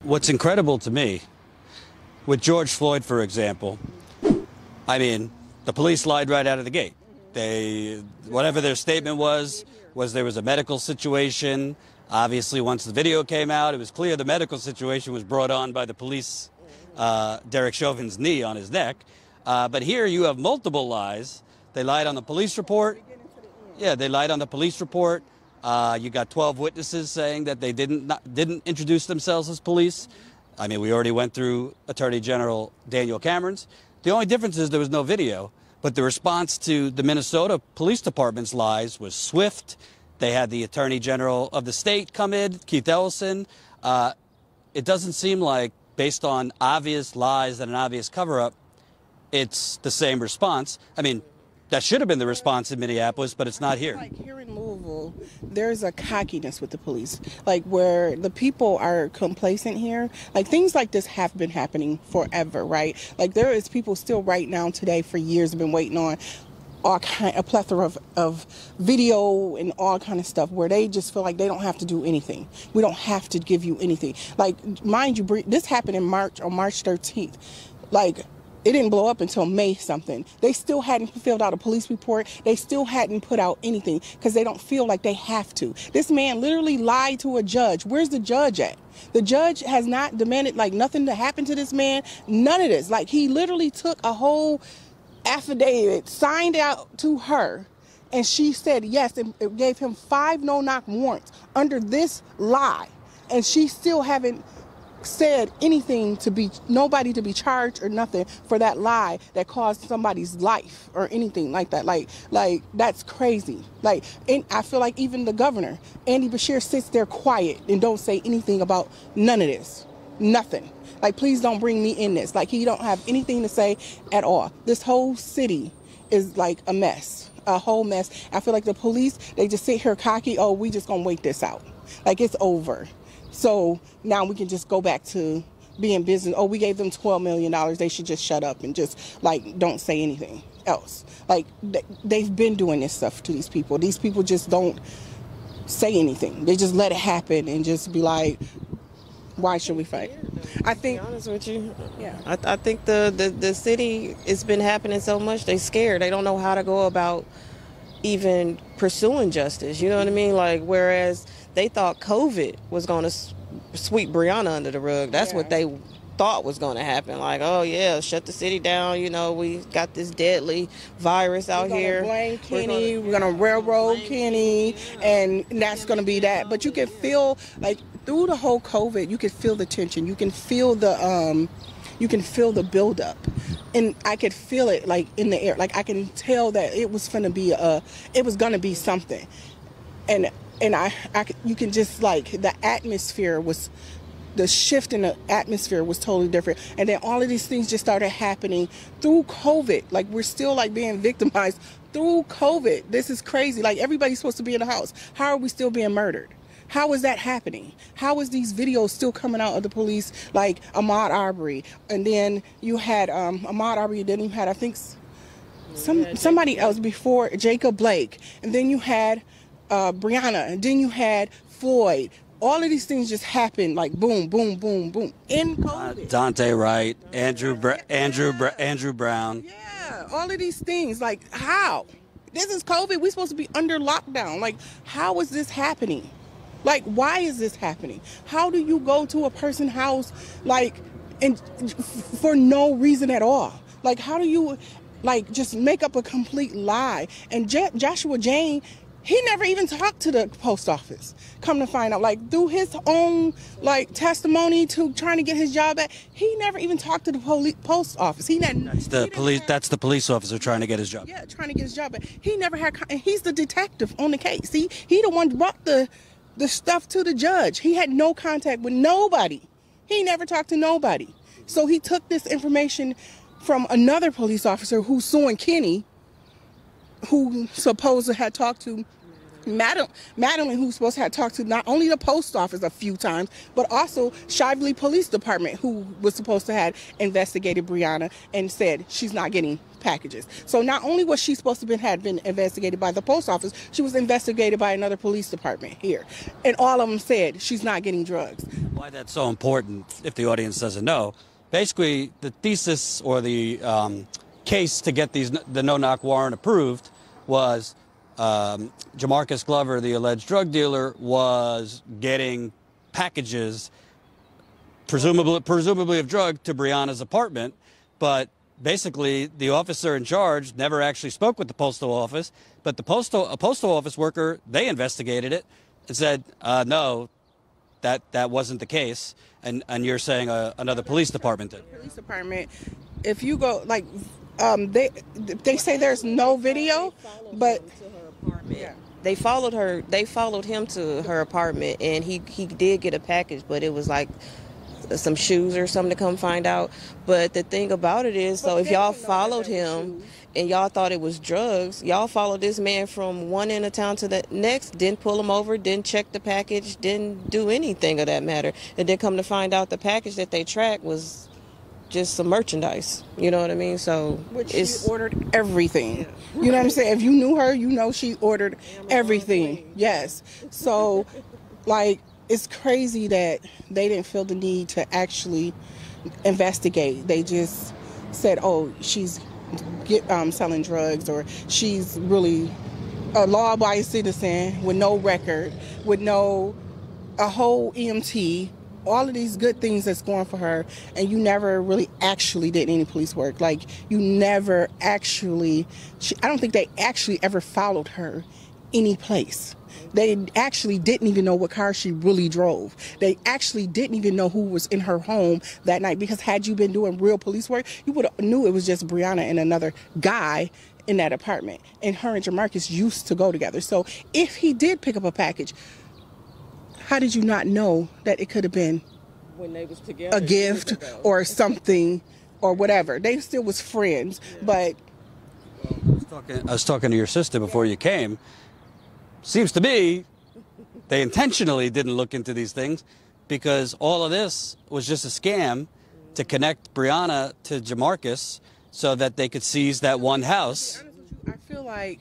What's incredible to me, with George Floyd, for example, I mean, the police lied right out of the gate. Whatever their statement was there was a medical situation. Obviously, once the video came out, it was clear the medical situation was brought on by the police, Derek Chauvin's knee on his neck. But here you have multiple lies. They lied on the police report. Yeah, they lied on the police report. You got 12 witnesses saying that they didn't introduce themselves as police. I mean, we already went through Attorney General Daniel Cameron's. The only difference is there was no video, but the response to the Minnesota Police Department's lies was swift. They had the Attorney General of the state come in, Keith Ellison. It doesn't seem like, based on obvious lies and an obvious cover-up, it's the same response. I mean, that should have been the response in Minneapolis, but it's not here. Like here in Louisville, there's a cockiness with the police, like where the people are complacent here. Like things like this have been happening forever, right? Like there is people still right now today for years have been waiting on a plethora of video and all kind of stuff where they just feel like they don't have to do anything. We don't have to give you anything. Like, mind you, this happened on March 13th. Like, it didn't blow up until May something. They still hadn't filled out a police report. They still hadn't put out anything because they don't feel like they have to. This man literally lied to a judge. Where's the judge at? The judge has not demanded like nothing to happen to this man. None of this. Like he literally took a whole affidavit, signed out to her, and she said yes, and it gave him 5 no-knock warrants under this lie. And she still haven't said anything nobody to be charged or nothing for that lie that caused somebody's life or anything like that. Like that's crazy. Like, and I feel like even the governor, Andy Beshear, sits there quiet and don't say anything about none of this. Nothing. Like, please don't bring me in this. Like, he don't have anything to say at all. This whole city is like a mess, a whole mess. I feel like the police, they just sit here cocky. Oh, we just gonna wait this out. Like, it's over. So now we can just go back to being business. Oh, we gave them $12 million. They should just shut up and just, like, don't say anything else. Like, they've been doing this stuff to these people. These people just don't say anything. They just let it happen and just be like, why should we fight? I think, to be honest with you, yeah. I think the city, it's been happening so much, they scared. They don't know how to go about even pursuing justice. You know what I mean? Like, whereas they thought COVID was going to sweep Breonna under the rug. That's what they thought was going to happen. Like, oh yeah, shut the city down. You know, we got this deadly virus out here. We're going to blame Kenny. We're going to railroad Kenny, and that's going to be that. But you can feel, like, through the whole COVID, you can feel the tension. You can feel the buildup. And I could feel it, like, in the air. Like, I can tell that it was going to be something. And you can just, like, the shift in the atmosphere was totally different. And then all of these things just started happening through COVID. Like, we're still, like, being victimized through COVID. This is crazy. Like, everybody's supposed to be in the house. How are we still being murdered? How is that happening? How is these videos still coming out of the police, like Ahmaud Arbery? And then you had Ahmaud Arbery, then you had, I think, somebody else before, Jacob Blake. And then you had Breonna, and then you had Floyd. All of these things just happened, like boom, boom, boom, boom, in COVID. Dante Wright, Andrew Brown. Yeah, all of these things, like, how? This is COVID. We're supposed to be under lockdown. Like, how is this happening? Like, why is this happening? How do you go to a person's house, like, and for no reason at all? Like, how do you, like, just make up a complete lie? And Joshua Jane, he never even talked to the post office. Come to find out, like, through his own, like, testimony to trying to get his job back, he never even talked to the post office. That's the police officer trying to get his job. Yeah, trying to get his job back. He never had, and he's the detective on the case. He the one who brought the stuff to the judge. He had no contact with nobody. He never talked to nobody. So he took this information from another police officer who's suing Kenny, who supposedly had talked to Madeline, who's supposed to have talked to not only the post office a few times, but also Shively Police Department, who was supposed to have investigated Breonna and said she's not getting packages. So not only was she supposed to have been investigated by the post office, she was investigated by another police department here. And all of them said she's not getting drugs. Why that's so important, if the audience doesn't know, basically the thesis or the case to get the no-knock warrant approved was Jamarcus Glover, the alleged drug dealer, was getting packages, presumably of drug, to Breonna's apartment, but basically the officer in charge never actually spoke with the postal office, but a postal office worker, they investigated it and said, no, that wasn't the case. And you're saying another police department did. Police department, if you go, like, they say there's no video, but yeah. They followed him to her apartment, and he did get a package, but it was like some shoes or something to come find out. But the thing about it is, so if y'all followed him and y'all thought it was drugs, y'all followed this man from one end of town to the next, didn't pull him over, didn't check the package, didn't do anything of that matter, and then come to find out the package that they tracked was just some merchandise. You know what I mean? So which she ordered everything. Yeah. You know what I'm saying? If you knew her, you know she ordered everything. Yes. So, like, it's crazy that they didn't feel the need to actually investigate. They just said, "Oh, she's selling drugs," or she's really a law-abiding citizen with no record, with a whole EMT. All of these good things that's going for her, and you never really actually did any police work. Like, you never actually, I don't think they actually ever followed her any place. They actually didn't even know what car she really drove. They actually didn't even know who was in her home that night, because had you been doing real police work, you would have knew it was just Breonna and another guy in that apartment. And her and Jamarcus used to go together. So if he did pick up a package, how did you not know that it could have been when they was together, a gift or something or whatever? They still was friends, but... I was talking to your sister before you came. Seems to me they intentionally didn't look into these things, because all of this was just a scam to connect Breonna to Jamarcus so that they could seize that one house. I feel like,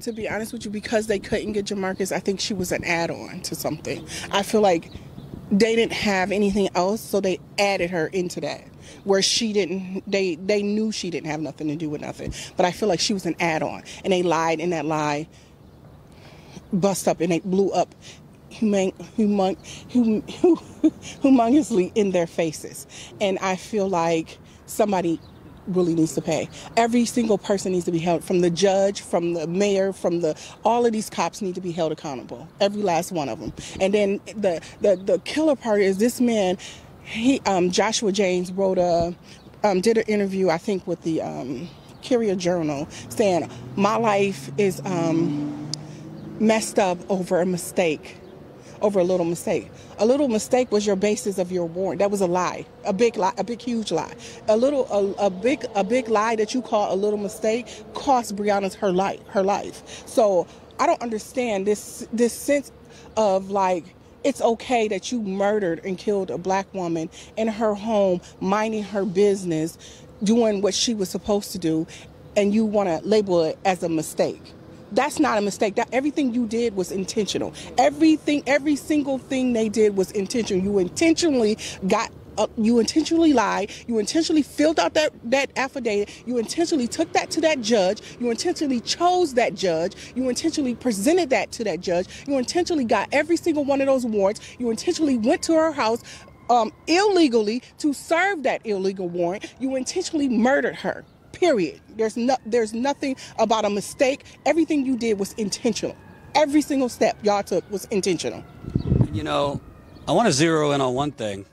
to be honest with you, because they couldn't get Jamarcus, I think she was an add-on to something. I feel like they didn't have anything else, so they added her into that, where she didn't, they knew she didn't have nothing to do with nothing. But I feel like she was an add-on, and they lied, and that lie bust up, and they blew up humongously in their faces. And I feel like somebody really needs to pay. Every single person needs to be held, from the judge, from the mayor, all of these cops need to be held accountable. Every last one of them. And then the killer part is this man, Joshua James did an interview, I think, with the Courier Journal, saying, my life is messed up over a mistake. Over a little mistake. A little mistake was your basis of your warrant. That was a lie, a big lie, a big huge lie. A big lie that you call a little mistake cost Breonna's her life. So I don't understand this sense of, like, it's okay that you murdered and killed a black woman in her home, minding her business, doing what she was supposed to do, and you want to label it as a mistake. That's not a mistake. Everything you did was intentional. Every single thing they did was intentional. You intentionally lied. You intentionally filled out that affidavit. You intentionally took that to that judge. You intentionally chose that judge. You intentionally presented that to that judge. You intentionally got every single one of those warrants. You intentionally went to her house illegally to serve that illegal warrant. You intentionally murdered her. Period. There's nothing about a mistake. Everything you did was intentional. Every single step y'all took was intentional. You know, I want to zero in on one thing.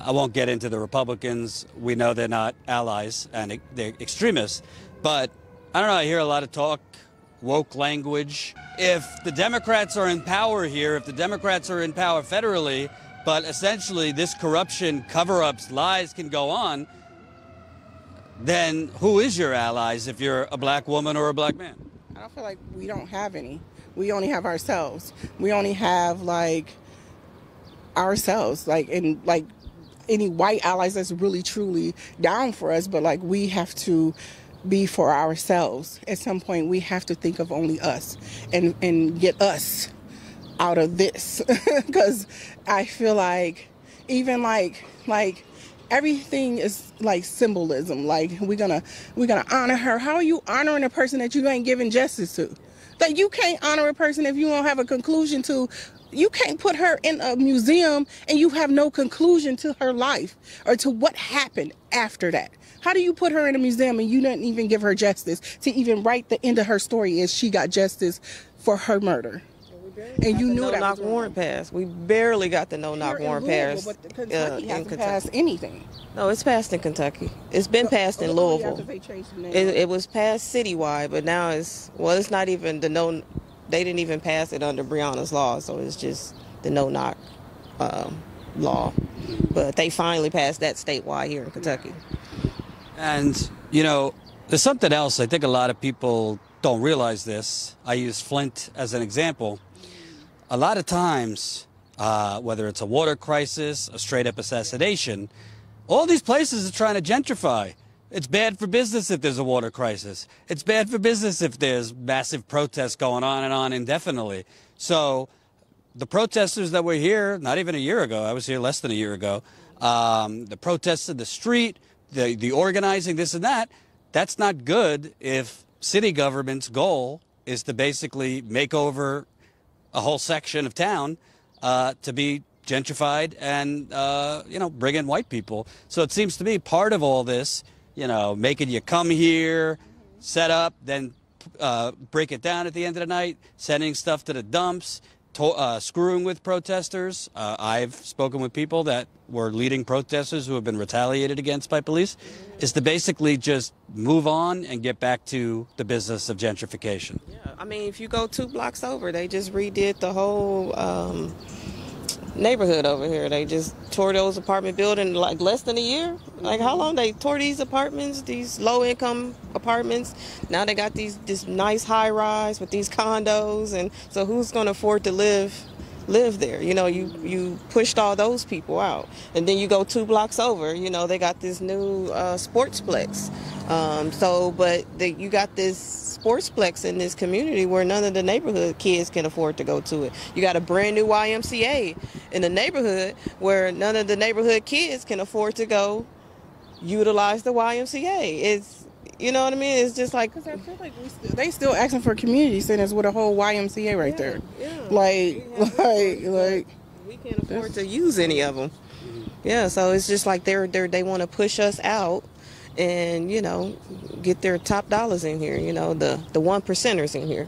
I won't get into the Republicans. We know they're not allies and they're extremists. But I don't know, I hear a lot of talk, woke language. If the Democrats are in power here, if the Democrats are in power federally, but essentially this corruption, cover-ups, lies can go on, then who is your allies if you're a black woman or a black man? I don't feel like we don't have any. We only have ourselves. We only have like ourselves, like, and like any white allies that's really truly down for us, but like we have to be for ourselves. At some point we have to think of only us and get us out of this because I feel like even like everything is like symbolism. Like we're gonna honor her. How are you honoring a person that you ain't giving justice to? Like you can't honor a person if you don't have a conclusion to. You can't put her in a museum and you have no conclusion to her life or to what happened after that. How do you put her in a museum and you didn't even give her justice to even write the end of her story is she got justice for her murder? And you knew that no-knock warrant passed. We barely got the no-knock warrant passed. But Kentucky hasn't passed anything. No, it's passed in Kentucky. It's been passed in Louisville. It was passed citywide, but now it's not even the no. They didn't even pass it under Breonna's law, so it's just the no-knock law. But they finally passed that statewide here in Kentucky. And, you know, there's something else. I think a lot of people don't realize this. I use Flint as an example. A lot of times, whether it's a water crisis, a straight-up assassination, all these places are trying to gentrify. It's bad for business if there's a water crisis. It's bad for business if there's massive protests going on indefinitely. So the protesters that were here, not even a year ago, I was here less than a year ago, the protests in the street, the organizing, this and that, that's not good if city government's goal is to basically make over a whole section of town to be gentrified and, you know, bring in white people. So it seems to me part of all this, you know, making you come here, set up, then break it down at the end of the night, sending stuff to the dumps, screwing with protesters. I've spoken with people that were leading protesters who have been retaliated against by police, is to basically just move on and get back to the business of gentrification. Yeah, I mean, if you go 2 blocks over, they just redid the whole neighborhood over here. They just tore those apartment buildings like less than a year. Like how long they tore these apartments, these low-income apartments. Now they got this nice high-rise with these condos, and so who's going to afford to live there? You know, you pushed all those people out, and then you go 2 blocks over. You know, they got this new sportsplex. But you got this sportsplex in this community where none of the neighborhood kids can afford to go to it. You got a brand new YMCA in the neighborhood where none of the neighborhood kids can afford to go utilize the YMCA. It's, you know what I mean? It's just like, because I feel like they still asking for community centers with a whole YMCA right there. Yeah. Like we can't afford to use any of them. Yeah, so it's just like they want to push us out and, you know, get their top dollars in here, you know, the 1%ers in here.